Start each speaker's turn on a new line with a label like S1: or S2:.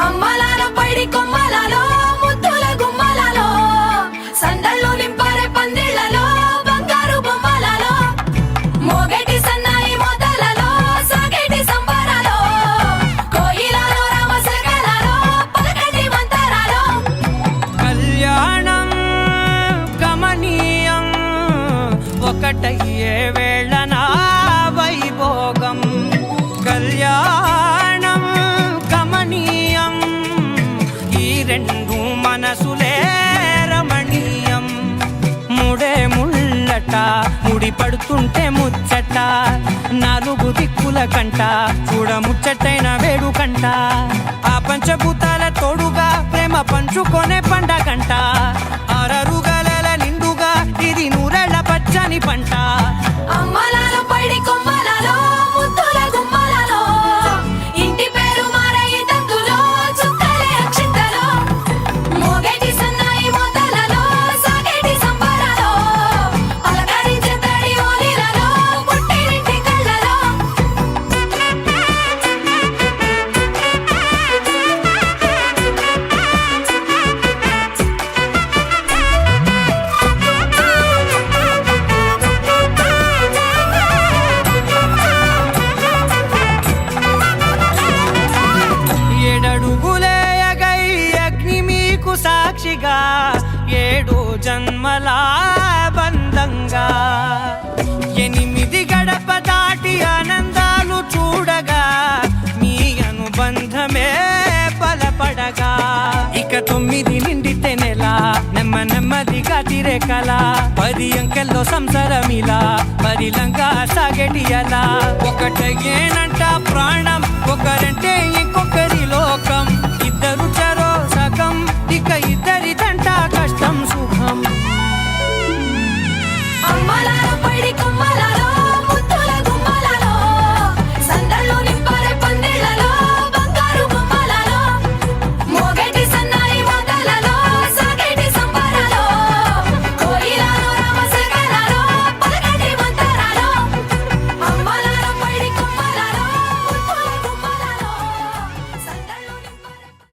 S1: అమ్మలాలో పైడి కొమ్మలాలో ముద్దుల గుమ్మలాలో సందళ్ళు నింపారే పందిళ్లలో బంగారు బొమ్మలాలో మోగేటి సన్నాయి మోతలలో సాగేటి సంబరాలో కోయిలలో రామశకలలో పలకటి మంతరాలో
S2: కళ్యాణం గమనీయం ఒకటయ్యే వేళ నా వైభోగం కళ్యాణం గమనీయం ఈ రెండు మనసులే రమణీయం ముడే ముళ్ళట ముడి పడుతుంటే ముచ్చట నాలుగు దిక్కుల కంట చూడ ముచ్చటైన వేడుకంట ఆ పంచభూతాల తోడుగా ప్రేమ పంచుకొనే పండగంట అరరుగల నిండుగా ఇది నూరెళ్ళ పచ్చని పంట
S1: అమ్మలాలో పైడి కొమ్మలాలో ముద్దుల గుమ్మలాలో ఇంటి పేరు మారయి తందులో చుక్కలే అక్షింతలో మోగేటి సన్నాయి మోతలలో సాగేటి సంబరాలో పలకరించే తడి ఓలిలలో పుట్టినింటి కళ్ళలో
S2: ఏడడుగులేయగై అగ్ని మీకు సాక్షిగా ఏడు జన్మల బంధంగా ఎనిమిది గడప దాటి ఆనందాలు చూడగా మీ అనుబంధమే బలపడగా ఇక 9 నిండితే నెల నెమ్మదిగా తిరే కల 10 అంకెల్లో సంసారమిలా పరిలంగా సాగేటి అలా ఒకటేనా